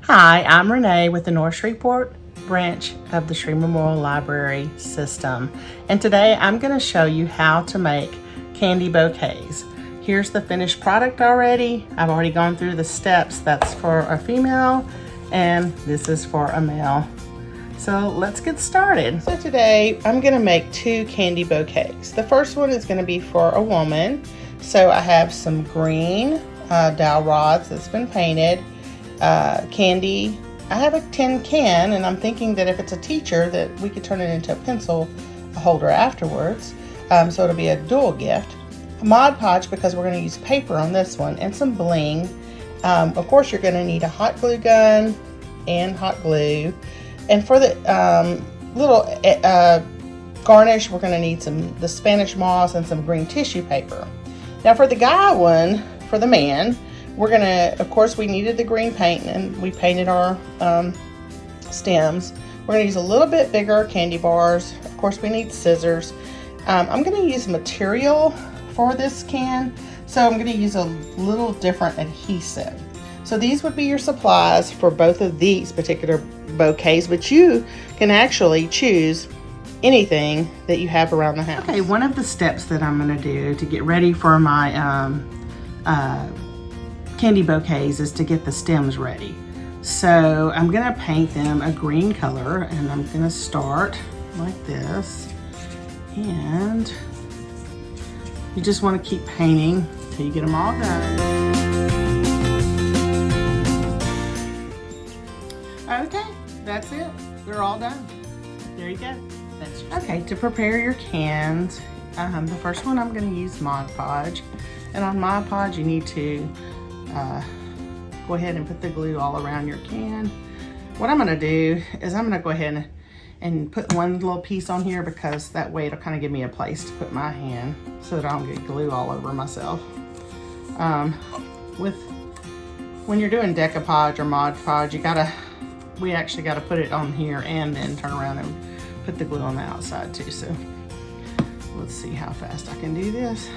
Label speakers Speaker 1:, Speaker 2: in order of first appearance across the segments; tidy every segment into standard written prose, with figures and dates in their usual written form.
Speaker 1: Hi, I'm Renee with the North Shreveport Branch of the Shreve Memorial Library System. And today I'm going to show you how to make candy bouquets. Here's the finished product already. I've already gone through the steps. That's for a female and this is for a male. So let's get started. So today I'm going to make two candy bouquets. The first one is going to be for a woman. So I have some green dowel rods that's been painted. Candy. I have a tin can, and I'm thinking that if it's a teacher that we could turn it into a pencil holder afterwards. So it'll be a dual gift. A Mod Podge because we're going to use paper on this one, and some bling. Of course you're going to need a hot glue gun and hot glue. And for the little garnish, we're going to need the Spanish moss and some green tissue paper. Now for the guy one, for the man, we're gonna, of course, we needed the green paint and we painted our stems. We're gonna use a little bit bigger candy bars. Of course, we need scissors. I'm gonna use material for this can, so I'm gonna use a little different adhesive. So these would be your supplies for both of these particular bouquets, but you can actually choose anything that you have around the house. Okay, one of the steps that I'm gonna do to get ready for my candy bouquets is to get the stems ready. So I'm gonna paint them a green color, and I'm gonna start like this, and you just want to keep painting till you get them all done. Okay, that's it. They're all done. There you go. Okay, to prepare your cans, the first one I'm going to use Mod Podge, and on Mod Podge you need to go ahead and put the glue all around your can. What I'm going to do is I'm going to go ahead and put one little piece on here, because that way it'll kind of give me a place to put my hand so that I don't get glue all over myself. When you're doing decoupage or Mod Podge, we actually got to put it on here and then turn around and put the glue on the outside too. So let's see how fast I can do this.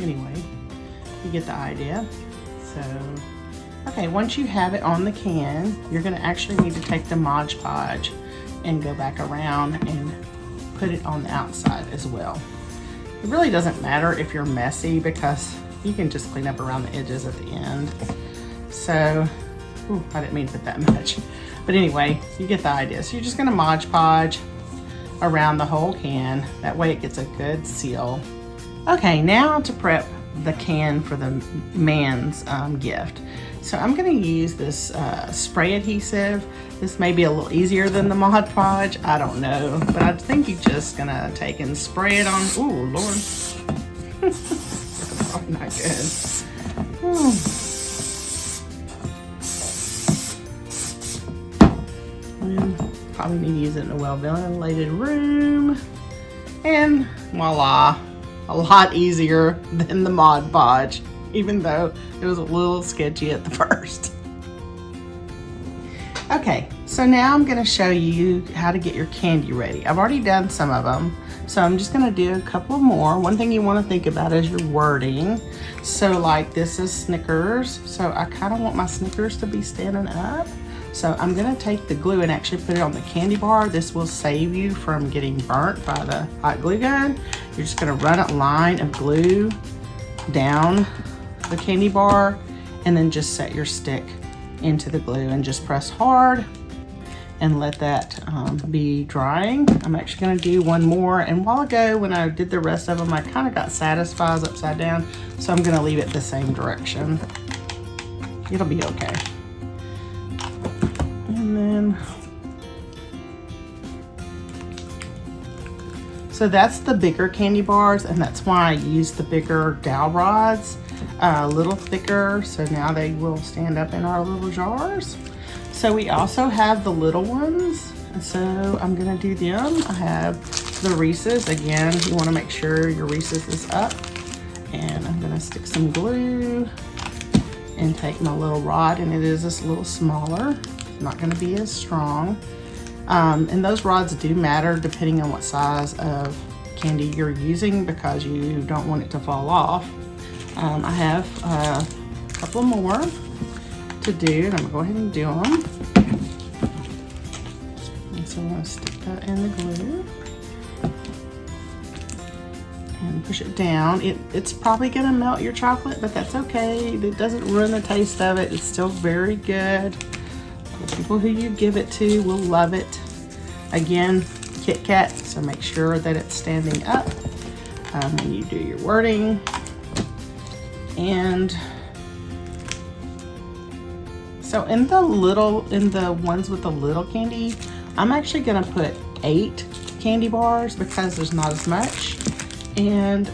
Speaker 1: Anyway, you get the idea. So, okay, once you have it on the can, you're gonna actually need to take the Mod Podge and go back around and put it on the outside as well. It really doesn't matter if you're messy, because you can just clean up around the edges at the end. So, ooh, I didn't mean to put that much. But anyway, you get the idea. So you're just gonna Mod Podge around the whole can. That way it gets a good seal. Okay, now to prep the can for the man's gift. So I'm gonna use this spray adhesive. This may be a little easier than the Mod Podge, I don't know. But I think you're just gonna take and spray it on, ooh, Lord. That's probably not good. Probably need to use it in a well-ventilated room. And voila. A lot easier than the Mod Podge, even though it was a little sketchy at the first. Okay, so now I'm gonna show you how to get your candy ready. I've already done some of them, so I'm just gonna do a couple more. One thing you wanna think about is your wording. So like this is Snickers, so I kinda want my Snickers to be standing up. So I'm gonna take the glue and actually put it on the candy bar. This will save you from getting burnt by the hot glue gun. You're just gonna run a line of glue down the candy bar, and then just set your stick into the glue and just press hard and let that be drying. I'm actually gonna do one more, and a while ago when I did the rest of them, I kind of got satisfied upside down, so I'm gonna leave it the same direction. It'll be okay. And then, so that's the bigger candy bars, and that's why I use the bigger dowel rods, a little thicker, so now they will stand up in our little jars. So we also have the little ones, and so I'm gonna do them. I have the Reese's. Again, you wanna make sure your Reese's is up, and I'm gonna stick some glue and take my little rod, and it is just a little smaller. Not going to be as strong, and those rods do matter depending on what size of candy you're using, because you don't want it to fall off. I have a couple more to do, and I'm gonna go ahead and do them. And so I'm gonna stick that in the glue and push it down. It's probably gonna melt your chocolate, but that's okay. It doesn't ruin the taste of it. It's still very good. The people who you give it to will love it. Again, Kit Kat, so make sure that it's standing up when you do your wording. And so in the ones with the little candy, I'm actually gonna put 8 candy bars because there's not as much, and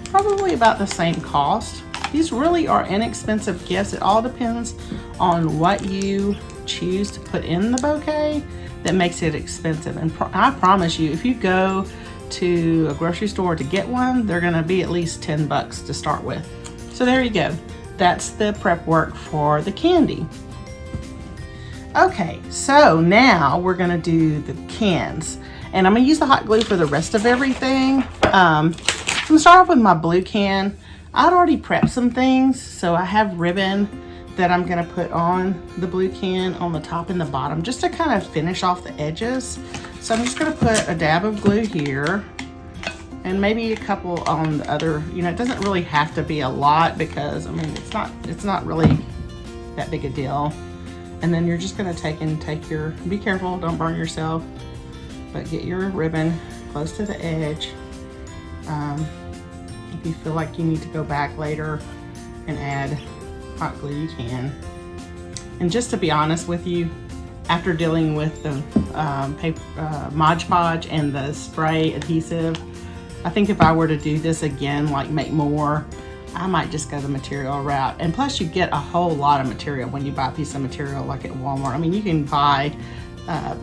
Speaker 1: probably about the same cost. These really are inexpensive gifts. It all depends on what you choose to put in the bouquet that makes it expensive. And I promise you, if you go to a grocery store to get one, they're gonna be at least 10 bucks to start with. So there you go. That's the prep work for the candy. Okay, so now we're gonna do the cans. And I'm gonna use the hot glue for the rest of everything. I'm gonna start off with my blue can. I'd already prepped some things, so I have ribbon that I'm gonna put on the blue can on the top and the bottom just to kind of finish off the edges. So I'm just gonna put a dab of glue here and maybe a couple on the other. You know, it doesn't really have to be a lot because I mean it's not really that big a deal. And then you're just gonna take your, be careful, don't burn yourself, but get your ribbon close to the edge. If you feel like you need to go back later and add hot glue, you can. And just to be honest with you, after dealing with the Mod Podge and the spray adhesive, I think if I were to do this again, like make more, I might just go the material route. And plus you get a whole lot of material when you buy a piece of material like at Walmart. I mean, you can buy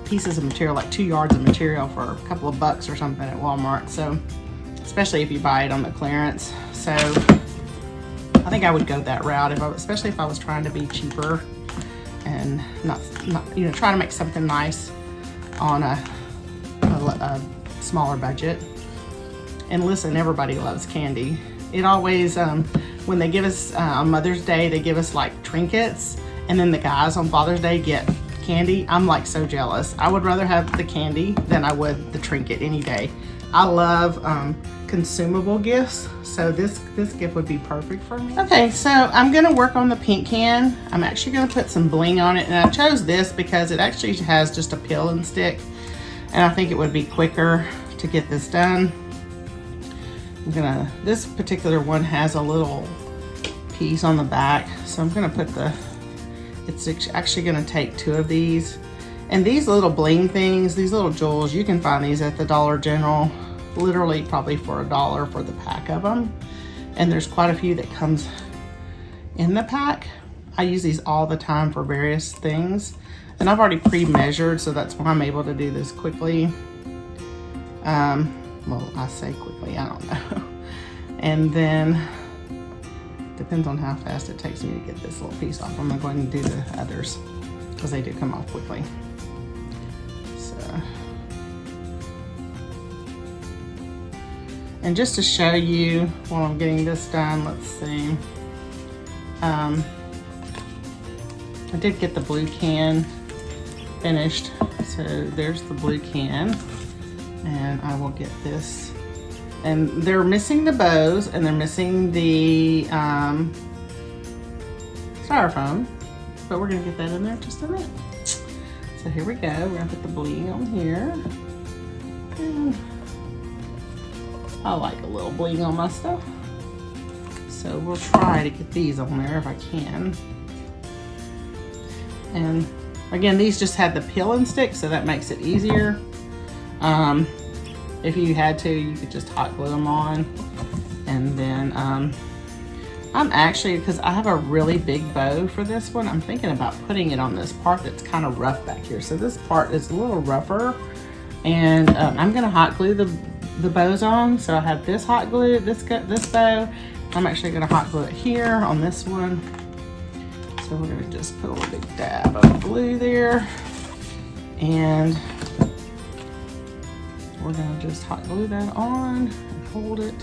Speaker 1: pieces of material, like 2 yards of material for a couple of bucks or something at Walmart. So, especially if you buy it on the clearance. So, I think I would go that route, especially if I was trying to be cheaper and not you know, trying to make something nice on a smaller budget. And listen, everybody loves candy. It always, when they give us, on Mother's Day, they give us like trinkets, and then the guys on Father's Day get candy. I'm like so jealous. I would rather have the candy than I would the trinket any day. I love consumable gifts, so this gift would be perfect for me. Okay, so I'm gonna work on the pink can. I'm actually gonna put some bling on it, and I chose this because it actually has just a peel and stick, and I think it would be quicker to get this done. This particular one has a little piece on the back, so I'm gonna put it's actually gonna take 2 of these. And these little bling things, these little jewels, you can find these at the Dollar General, literally probably for $1 for the pack of them. And there's quite a few that comes in the pack. I use these all the time for various things. And I've already pre-measured, so that's why I'm able to do this quickly. Well, I say quickly, I don't know. And then, depends on how fast it takes me to get this little piece off. I'm gonna go ahead and do the others because they do come off quickly. So, and just to show you while I'm getting this done, let's see. I did get the blue can finished. So there's the blue can. And I will get this. And they're missing the bows and they're missing the styrofoam, but we're gonna get that in there in just a minute. So here we go. We're gonna put the bling on here. And I like a little bling on my stuff. So we'll try to get these on there if I can. And again, these just had the peel and stick, so that makes it easier. If you had to, you could just hot glue them on. And then I'm actually, because I have a really big bow for this one, I'm thinking about putting it on this part that's kind of rough back here. So this part is a little rougher, and I'm gonna hot glue the bows on. So I have this hot glue, this bow. I'm actually gonna hot glue it here on this one. So we're gonna just put a little big dab of glue there, and we're gonna just hot glue that on and hold it.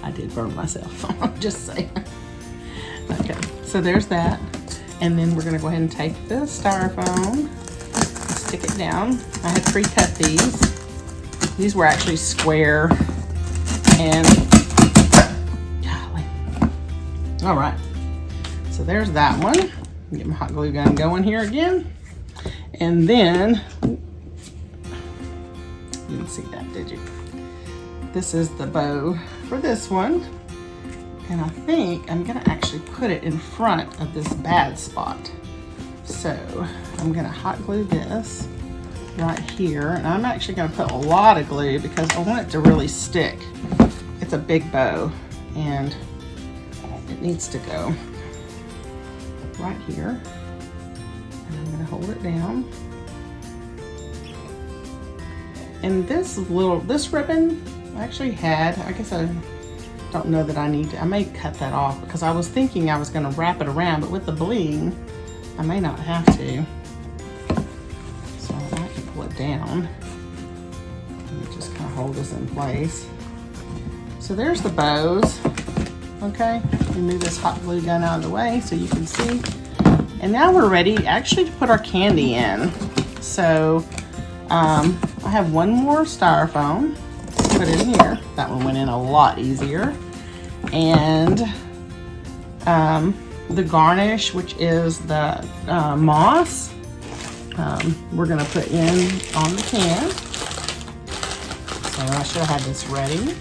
Speaker 1: I did burn myself, just saying. Okay, so there's that. And then we're gonna go ahead and take the styrofoam, stick it down. I had pre-cut these. These were actually square and, golly. All right, so there's that one. Get my hot glue gun going here again. And then, you didn't see that, did you? This is the bow for this one. And I think I'm gonna actually put it in front of this bad spot. So I'm gonna hot glue this right here. And I'm actually gonna put a lot of glue because I want it to really stick. It's a big bow and it needs to go right here. And I'm gonna hold it down. And this ribbon I actually had, I guess I don't know that I need to, I may cut that off because I was thinking I was gonna wrap it around, but with the bling, I may not have to. So I can pull it down and just kind of hold this in place. So there's the bows, okay? Let me move this hot glue gun out of the way so you can see. And now we're ready actually to put our candy in. So I have one more styrofoam. Put it in here. That one went in a lot easier. And the garnish, which is the moss, we're gonna put in on the can. So I should have had this ready.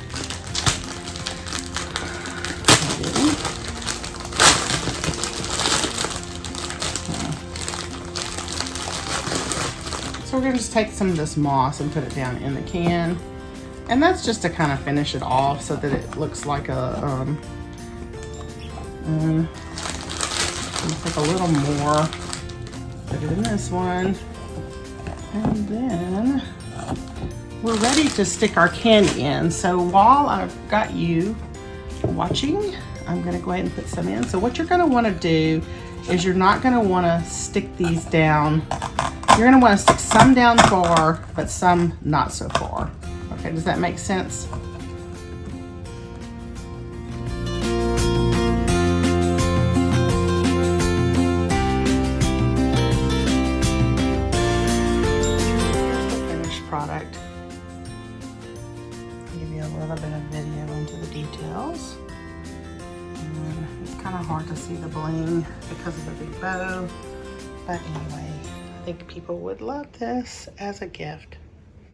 Speaker 1: So we're gonna just take some of this moss and put it down in the can. And that's just to kind of finish it off so that it looks like a, take a little more, put it in this one. And then we're ready to stick our candy in. So while I've got you watching, I'm gonna go ahead and put some in. So what you're gonna wanna do is you're not gonna wanna stick these down. You're gonna wanna stick some down far, but some not so far. Okay, does that make sense? Here's the finished product. I'll give you a little bit of video into the details. And it's kind of hard to see the bling because of the big bow. But anyway, I think people would love this as a gift.